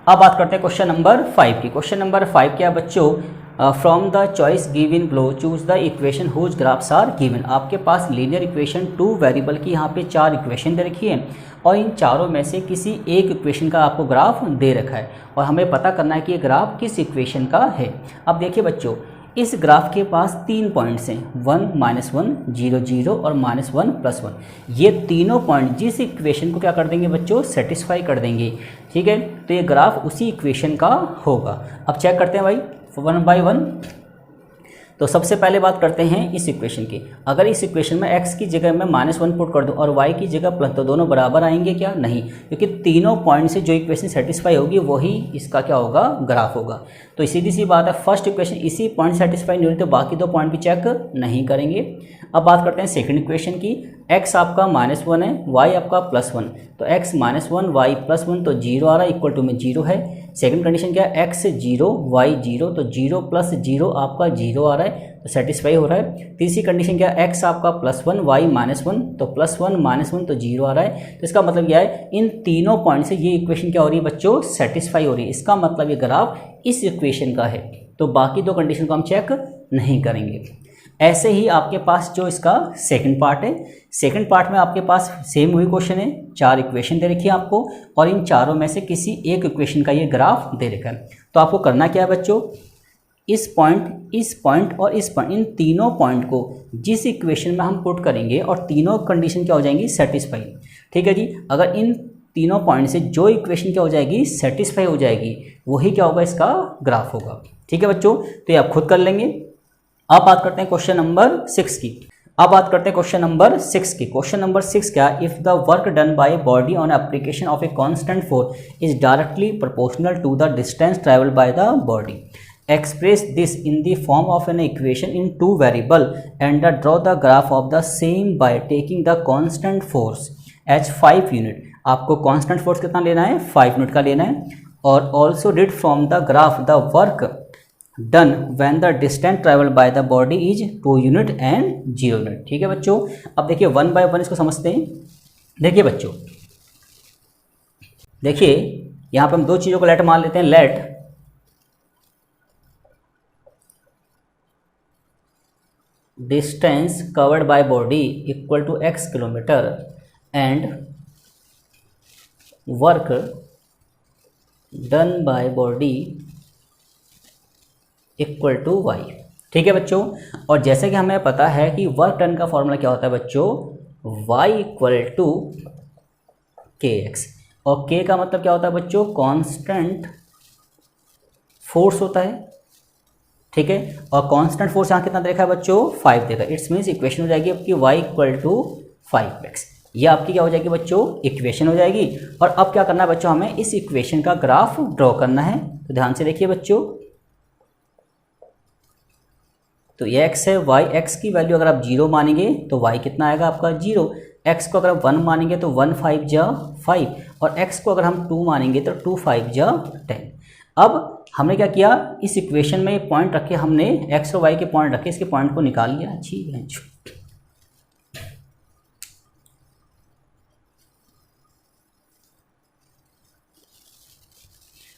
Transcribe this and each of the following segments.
अब बात करते हैं क्वेश्चन नंबर 5 की। क्वेश्चन नंबर 5 क्या बच्चों, from the choice given below choose the equation whose graphs are given. आपके पास लीनियर इक्वेशन 2 वेरिएबल की यहाँ पे 4 इक्वेशन दे रखी है और इन चारों में से किसी एक इक्वेशन का आपको ग्राफ दे रखा है और हमें पता करना है कि ये ग्राफ किस इक्वेशन का है। अब देखिए बच्चों, इस ग्राफ के पास 3 पॉइंट्स हैं, 1, -1, 0, 0 और -1, +1। ये तीनों पॉइंट जिस इक्वेशन को क्या कर देंगे बच्चों, सेटिस्फाई कर देंगे। ठीक है, तो ये ग्राफ उसी इक्वेशन का होगा। अब चेक करते हैं भाई 1 बाय 1। तो सबसे पहले बात करते हैं इस इक्वेशन की। अगर इस इक्वेशन में x की जगह मैं -1 पुट कर दूं और y की जगह प्लस, तो दोनों बराबर आएंगे क्या? नहीं, क्योंकि तीनों पॉइंट से जो इक्वेशन सेटिस्फाई होगी वही इसका क्या होगा, ग्राफ होगा। तो सीधी सी बात है, फर्स्ट इक्वेशन इसी पॉइंट सेटिस्फाई नहीं हुई तो बाकी दो पॉइंट भी चेक नहीं करेंगे। अब बात करते हैं सेकंड इक्वेशन की। x आपका -1 है, y आपका +1, तो x -1 y +1 तो 0 आ रहा है, इक्वल टू में 0 है। सेकंड कंडीशन क्या है, x 0 y 0, तो 0 + 0 आपका 0 आ रहा है, तो सेटिस्फाई हो रहा है। तीसरी कंडीशन क्या है, x आपका +1 y -1, तो +1 -1 तो 0 आ रहा है। तो इसका मतलब क्या है, इन तीनों पॉइंट से ये इक्वेशन क्या हो रही है बच्चों, सेटिस्फाई हो रही है। इसका मतलब ये ग्राफ इस इक्वेशन का है, तो बाकी दो कंडीशन को हम चेक नहीं करेंगे। ऐसे ही आपके पास जो इसका सेकंड पार्ट है, सेकंड पार्ट में आपके पास सेम वही क्वेश्चन है, 4 इक्वेशन दे रखी है आपको और इन चारों में से किसी एक इक्वेशन का ये ग्राफ दे रखा है। तो आपको करना क्या है बच्चों, इस पॉइंट और इस पॉइंट, इन तीनों पॉइंट को जिस इक्वेशन में हम पुट करेंगे और तीनों कंडीशन क्या हो जाएंगी, सेटिस्फाई। ठीक है जी, अगर इन तीनों पॉइंट से जो इक्वेशन क्या हो जाएगी, सेटिस्फाई हो जाएगी, वही क्या होगा, इसका ग्राफ होगा। ठीक है बच्चों, तो ये आप खुद कर लेंगे। अब बात करते हैं क्वेश्चन नंबर 6 की। क्वेश्चन नंबर 6 क्या, if the work done by body on application of a constant force is directly proportional to the distance travelled by the body, express this in the form of an equation in 2 variable and draw the graph of the same by taking the constant force as 5 unit। आपको constant force कितना लेना है, 5 unit का लेना है। और also read from the graph the work done when the distance traveled by the body is 2 unit and 0 unit। ठीक है बच्चों, अब देखिए 1 by 1 इसको समझते हैं। देखिए बच्चों, देखिए यहाँ पे हम दो चीज़ों को लेट मान लेते हैं। Let distance covered by body equal to x kilometre and work done by body equal to y। ठीक है बच्चों, और जैसे कि हमें पता है कि वर्क डन का फॉर्मूला क्या होता है बच्चों, y इक्वल टू kx, और k का मतलब क्या होता है बच्चों, कांस्टेंट फोर्स होता है। ठीक है, और कांस्टेंट फोर्स यहाँ कितना देखा है बच्चों, 5 देखा। इट्स मीन्स इक्वेशन हो जाएगी आपकी y इक्वल टू 5x। ये आपकी क्या हो जाएगी बच्चों, इक्वेशन हो जाएगी। और अब क्या करना है बच्चों, हमें इस इक्वेशन का ग्राफ ड्रॉ करना है। तो ध्यान से देखिए बच्चों, तो ये x है, y, x की वैल्यू अगर आप 0 मानेंगे तो y कितना आएगा आपका 0, x को अगर आप 1 मानेंगे तो 1 5 जा 5, और x को अगर हम 2 मानेंगे तो 2 5 जा 10। अब हमने क्या किया, इस इक्वेशन में पॉइंट रखे, हमने x और y के पॉइंट रखे, इसके पॉइंट को निकाल लिया। ठीक है,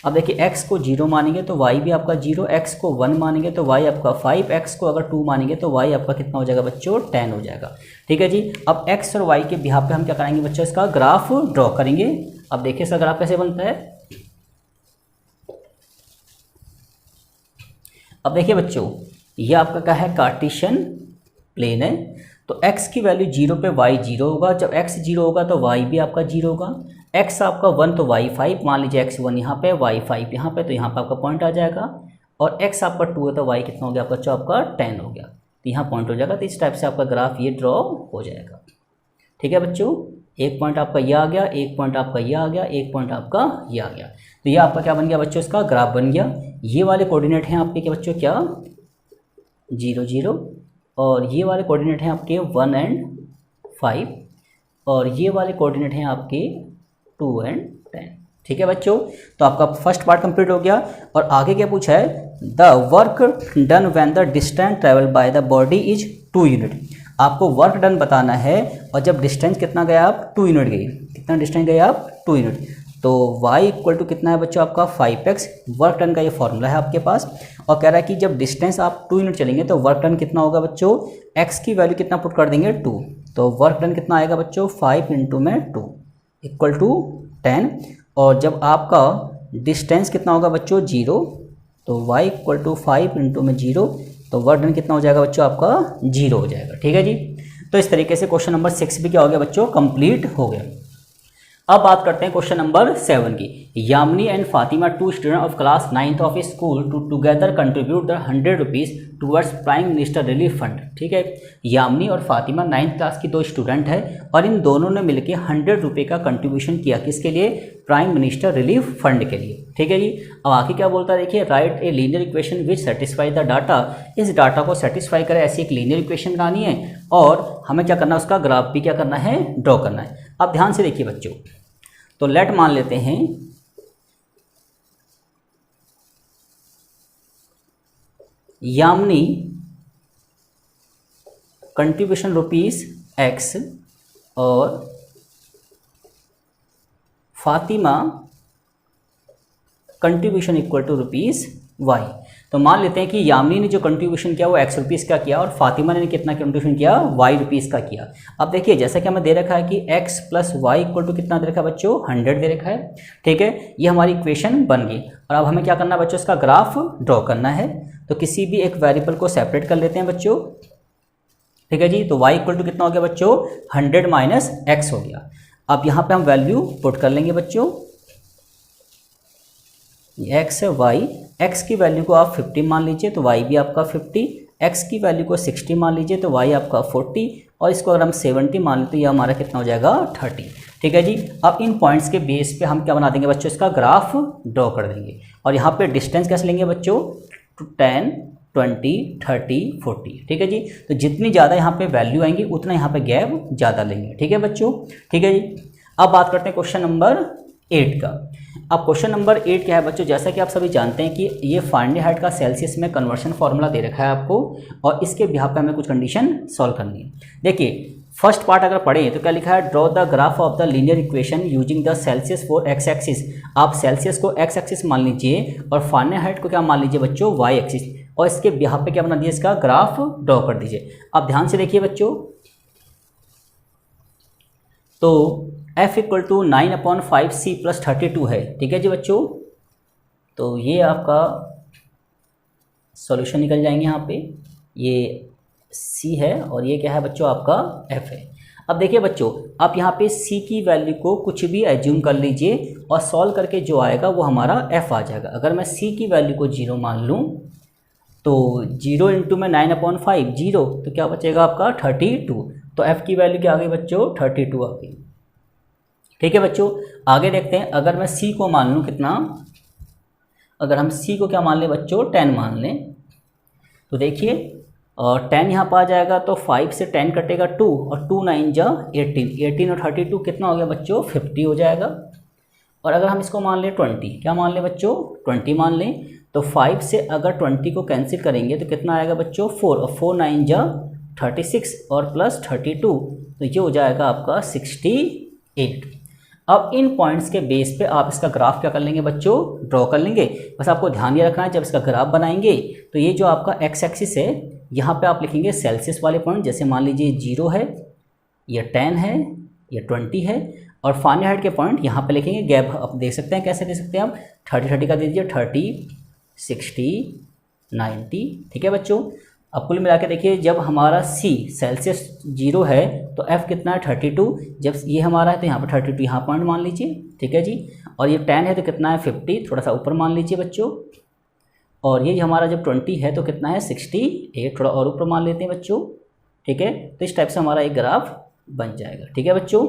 अब देखिए x को 0 मानेंगे तो y भी आपका 0, x को 1 मानेंगे तो y आपका 5, x को अगर 2 मानेंगे तो y आपका कितना हो जाएगा बच्चों, 10 हो जाएगा। ठीक है जी, अब x और y के बिहाफ पे हम क्या करेंगे बच्चों, इसका ग्राफ ड्रॉ करेंगे। अब देखिए इसका ग्राफ कैसे बनता है। अब देखिए बच्चों, ये आपका क्या है, कार्टेशियन प्लेन है। तो x की वैल्यू 0 पे y 0 होगा, जब x 0 होगा तो y भी आपका 0 होगा। x आपका 1 तो y 5, मान लीजिए x 1 यहाँ पे, y 5 यहाँ पे, तो यहाँ पे आपका पॉइंट आ जाएगा। और x आपका 2 है तो y कितना हो गया बच्चों, आपका 10 हो गया, तो यहाँ पॉइंट हो जाएगा। तो इस टाइप से आपका ग्राफ ये ड्रॉ हो जाएगा। ठीक है बच्चों, एक पॉइंट आपका ये आ गया, एक पॉइंट आपका ये आ गया, एक पॉइंट आपका ये आ गया। तो ये आपका क्या बन गया बच्चों, इसका ग्राफ बन गया। ये वाले कोऑर्डिनेट हैं आपके क्या बच्चों, क्या 0 0, और ये वाले कोऑर्डिनेट हैं आपके 1 and 5, और ये वाले कोऑर्डिनेट हैं आपके 2 and 10। ठीक है बच्चों, तो आपका फर्स्ट पार्ट कंप्लीट हो गया। और आगे क्या पूछा है, the work done when the distance travel by the body is 2 unit. आपको वर्क डन बताना है और जब डिस्टेंस कितना गया आप, 2 यूनिट गई। कितना डिस्टेंस गया आप, 2 यूनिट। तो y इक्वल टू कितना है बच्चों आपका 5x, वर्क डन का ये फॉर्मूला है आपके पास। और कह रहा है कि जब डिस्टेंस आप 2 यूनिट चलेंगे तो वर्क डन कितना होगा बच्चों, x की वैल्यू कितना पुट कर देंगे 2, तो वर्क डन कितना आएगा बच्चों 5 इंटू में 2 इक्वल टू 10। और जब आपका डिस्टेंस कितना होगा बच्चों 0, तो y इक्वल टू 5 इंटू में 0, तो वर्क डन कितना हो जाएगा बच्चों आपका 0 हो जाएगा। ठीक है जी। तो इस तरीके से क्वेश्चन नंबर 6 भी क्या हो गया बच्चों, कंप्लीट हो गया। अब बात करते हैं क्वेश्चन नंबर 7 की। Yamini and Fatima, 2 student of class 9th of school, to together contribute the 100 rupees towards prime minister relief fund. ठीक है, यामिनी और फातिमा 9th क्लास की 2 स्टूडेंट है और इन दोनों ने मिलकर 100 रुपये का कंट्रीब्यूशन किया, किसके लिए, प्राइम मिनिस्टर रिलीफ फंड के लिए। ठीक है जी। अब आगे क्या बोलता है देखिए, right a linear equation which satisfy the data, इस डाटा को सेटिस्फाई करे ऐसी एक लीनियर इक्वेशन बनानी है और हमें क्या करना है, उसका ग्राफ भी क्या करना है, ड्रॉ करना है। अब ध्यान से देखिए बच्चों, तो लेट मान लेते हैं यामिनी कंट्रीब्यूशन रुपीस x और Fatima contribution equal to rupees y। तो मान लेते हैं कि यामिनी ने जो कंट्रीब्यूशन किया वो x रुपीज़ का किया और फातिमा ने कितना कंट्रीब्यूशन किया, y रुपीज़ का किया। अब देखिए जैसा कि हमें दे रखा है कि x plus y equal to कितना दे रखा है बच्चों, 100 दे रखा है। ठीक है, ये हमारी इक्वेशन बन गई और अब हमें क्या करना है बच्चों, इसका ग्राफ ड्रॉ करना है। तो किसी भी एक वेरिएबल को सेपरेट कर लेते हैं बच्चों। ठीक है जी। तो y इक्वल टू कितना हो गया बच्चों, 100 माइनस x हो गया। अब यहाँ पे हम वैल्यू पुट कर लेंगे बच्चों, x है y, x की वैल्यू को आप 50 मान लीजिए तो y भी आपका 50, x की वैल्यू को 60 मान लीजिए तो y आपका 40 और इसको अगर हम 70 मान लें तो ये हमारा कितना हो जाएगा 30। ठीक है जी। अब इन पॉइंट्स के बेस पे हम क्या बना देंगे बच्चों, इसका ग्राफ ड्रॉ कर देंगे और यहाँ पे डिस्टेंस कैसे लेंगे बच्चों, 10, 20, 30, 40। ठीक है जी। तो जितनी ज़्यादा यहाँ पे वैल्यू आएंगी उतना यहाँ पे गैप ज़्यादा लेंगे। ठीक है बच्चों। ठीक है जी। अब बात करते हैं क्वेश्चन नंबर 8 का। अब क्वेश्चन नंबर 8 क्या है बच्चों, जैसा कि आप सभी जानते हैं कि ये फ़ारेनहाइट का सेल्सियस में कन्वर्शन फार्मूला दे रखा है आपको और इसके बिहाफ पे हमें कुछ कंडीशन सॉल्व करनी है। देखिए फर्स्ट पार्ट अगर पढ़ें तो क्या लिखा है, draw the graph of the linear equation using the Celsius for x axis. आप सेल्सियस को एक्स एक्सिस मान लीजिए और फ़ारेनहाइट को क्या मान लीजिए बच्चों, वाई एक्सिस, और इसके बिहाफ पे क्या बना दीजिए, इसका ग्राफ ड्रॉ कर दीजिए। अब ध्यान से देखिए बच्चों, तो f equal to 9/5c plus 32 है। ठीक है जी बच्चों। तो ये आपका सॉल्यूशन निकल जाएंगे यहाँ पे, ये c है और ये क्या है बच्चों आपका f है। अब देखिए बच्चों, आप यहाँ पे c की वैल्यू को कुछ भी एज्यूम कर लीजिए और सॉल्व करके जो आएगा वो हमारा f आ जाएगा। अगर मैं c की वैल्यू को 0 मान लूँ तो 0 इंटू में 9/5 0, तो क्या बचेगा आपका 32। तो f की वैल्यू क्या आ गई बच्चों, 32 आ गई। ठीक है बच्चों। आगे देखते हैं, अगर मैं c को मान लूँ कितना, अगर हम c को क्या मान लें बच्चों, 10 मान लें, तो देखिए 10 यहाँ पर आ जाएगा तो 5 से 10 कटेगा 2 और 2 9 जा 18, 18 और 32 कितना हो गया बच्चों, 50 हो जाएगा। और अगर हम इसको मान लें 20, क्या मान लें बच्चों, 20 मान लें, तो 5 से अगर 20 को कैंसिल करेंगे तो कितना आएगा बच्चों, 4 और 4 9 जा 36 और प्लस 32, तो ये हो जाएगा आपका 68। अब इन पॉइंट्स के बेस पे आप इसका ग्राफ क्या कर लेंगे बच्चों, ड्रॉ कर लेंगे। बस आपको ध्यान ये रखना है, जब इसका ग्राफ बनाएंगे तो ये जो आपका एक्स एक्सिस है यहाँ पे आप लिखेंगे सेल्सियस वाले पॉइंट, जैसे मान लीजिए 0 है, ये 10 है, ये 20 है, और फ़ारेनहाइट के पॉइंट यहाँ पे लिखेंगे। गैप आप देख सकते हैं, कैसे दे सकते हैं आप, 30 का दे दीजिए, 30, 60, 90। ठीक है बच्चों। अब कुल मिला के देखिए, जब हमारा c सेल्सियस 0 है तो f कितना है 32, जब ये हमारा है तो यहाँ पर 32 यहाँ पॉइंट मान लीजिए। ठीक है जी। और ये 10 है तो कितना है 50, थोड़ा सा ऊपर मान लीजिए बच्चों। और ये हमारा जब 20 है तो कितना है 68, थोड़ा और ऊपर मान लेते हैं बच्चों। ठीक है। तो इस टाइप से हमारा एक ग्राफ बन जाएगा। ठीक है बच्चों,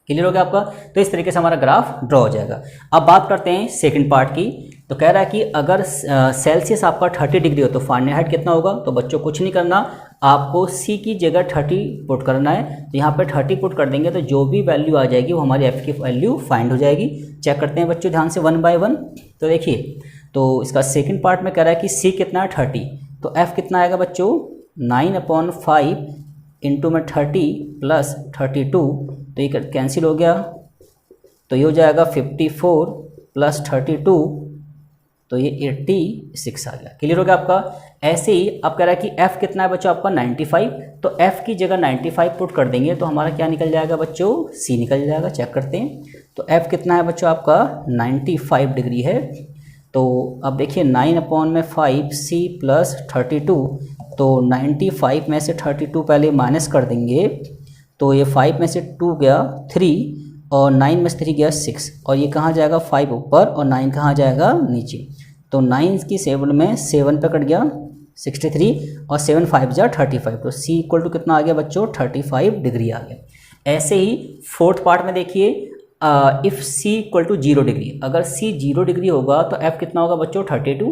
क्लियर हो गया आपका। तो इस तरीके से हमारा ग्राफ ड्रॉ हो जाएगा। अब बात करते हैं सेकंड पार्ट की। तो कह रहा है कि अगर सेल्सियस आपका 30 डिग्री हो तो फ़ारेनहाइट कितना होगा। तो बच्चों कुछ नहीं करना, आपको c की जगह 30 पुट करना है। तो यहाँ पे 30 पुट कर देंगे तो जो भी वैल्यू आ जाएगी वो हमारी f की वैल्यू फाइंड हो जाएगी। चेक करते हैं बच्चों ध्यान से 1 बाय 1। तो देखिए, तो इसका सेकेंड पार्ट में कह रहा है कि c कितना है 30, तो f कितना आएगा बच्चों, 9/5 इंटू में 30 प्लस 32, तो ये कैंसिल हो गया, तो ये हो जाएगा 54 प्लस 32, तो ये 86 आ गया। क्लियर हो गया आपका। ऐसे ही अब कह रहा है कि f कितना है बच्चों आपका 95, तो f की जगह 95 पुट कर देंगे तो हमारा क्या निकल जाएगा बच्चों, c निकल जाएगा। चेक करते हैं। तो f कितना है बच्चों आपका 95 डिग्री है। तो अब देखिए 9/5 c प्लस 32, तो 95 में से 32 पहले माइनस कर देंगे, तो ये 5 में से 2 गया 3 और 9 में से 3 गया 6, और ये कहाँ जाएगा 5 ऊपर और 9 कहाँ जाएगा नीचे। तो 9 की 7 में 7 पे कट गया 63 और 7 5 जा 35, तो c इक्वल टू कितना आ गया बच्चों 35 डिग्री आ गया। ऐसे ही फोर्थ पार्ट में देखिए if c equal to 0 degree, अगर c 0 डिग्री होगा तो f कितना होगा बच्चों 32,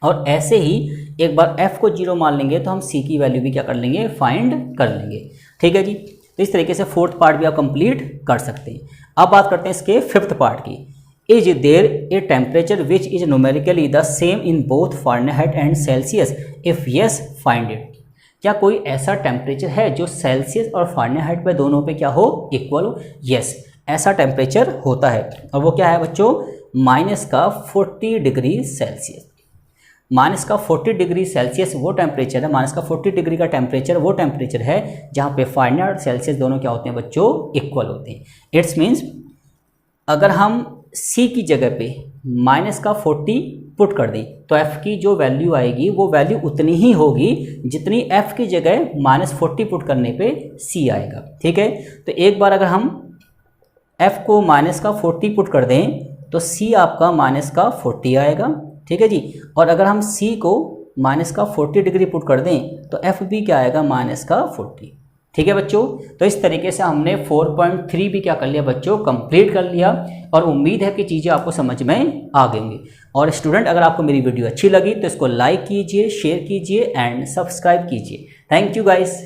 और ऐसे ही एक बार f को 0 मान लेंगे तो हम c की वैल्यू भी क्या कर लेंगे, फाइंड कर लेंगे। ठीक है जी। तो इस तरीके से फोर्थ पार्ट भी आप कंप्लीट कर सकते हैं। अब बात करते हैं इसके फिफ्थ पार्ट की। Is there a temperature which is numerically the same in both Fahrenheit and Celsius, if yes find it. क्या कोई ऐसा टेम्परेचर है जो सेल्सियस और फ़ारेनहाइट पे दोनों पे क्या हो, इक्वल हो। यस, ऐसा टेम्परेचर होता है, और वो क्या है बच्चों, -40 डिग्री सेल्सियस। -40 डिग्री सेल्सियस वो टेम्परेचर है, -40 डिग्री का टेम्परेचर वो टेम्परेचर है जहाँ पे फ़ारेनहाइट और सेल्सियस दोनों क्या होते हैं बच्चों, इक्वल होते हैं। इट्स मीन्स अगर हम C की जगह पे -40 पुट कर दें तो F की जो वैल्यू आएगी वो वैल्यू उतनी ही होगी जितनी F की जगह -40 पुट करने पे C आएगा। ठीक है। तो एक बार अगर हम F को -40 पुट कर दें तो C आपका -40 आएगा। ठीक है जी। और अगर हम C को -40 डिग्री पुट कर दें तो F भी क्या आएगा, -40। ठीक है बच्चों। तो इस तरीके से हमने 4.3 भी क्या कर लिया बच्चों, कंप्लीट कर लिया, और उम्मीद है कि चीज़ें आपको समझ में आ गई। और स्टूडेंट, अगर आपको मेरी वीडियो अच्छी लगी तो इसको लाइक कीजिए, शेयर कीजिए एंड सब्सक्राइब कीजिए। Thank you guys.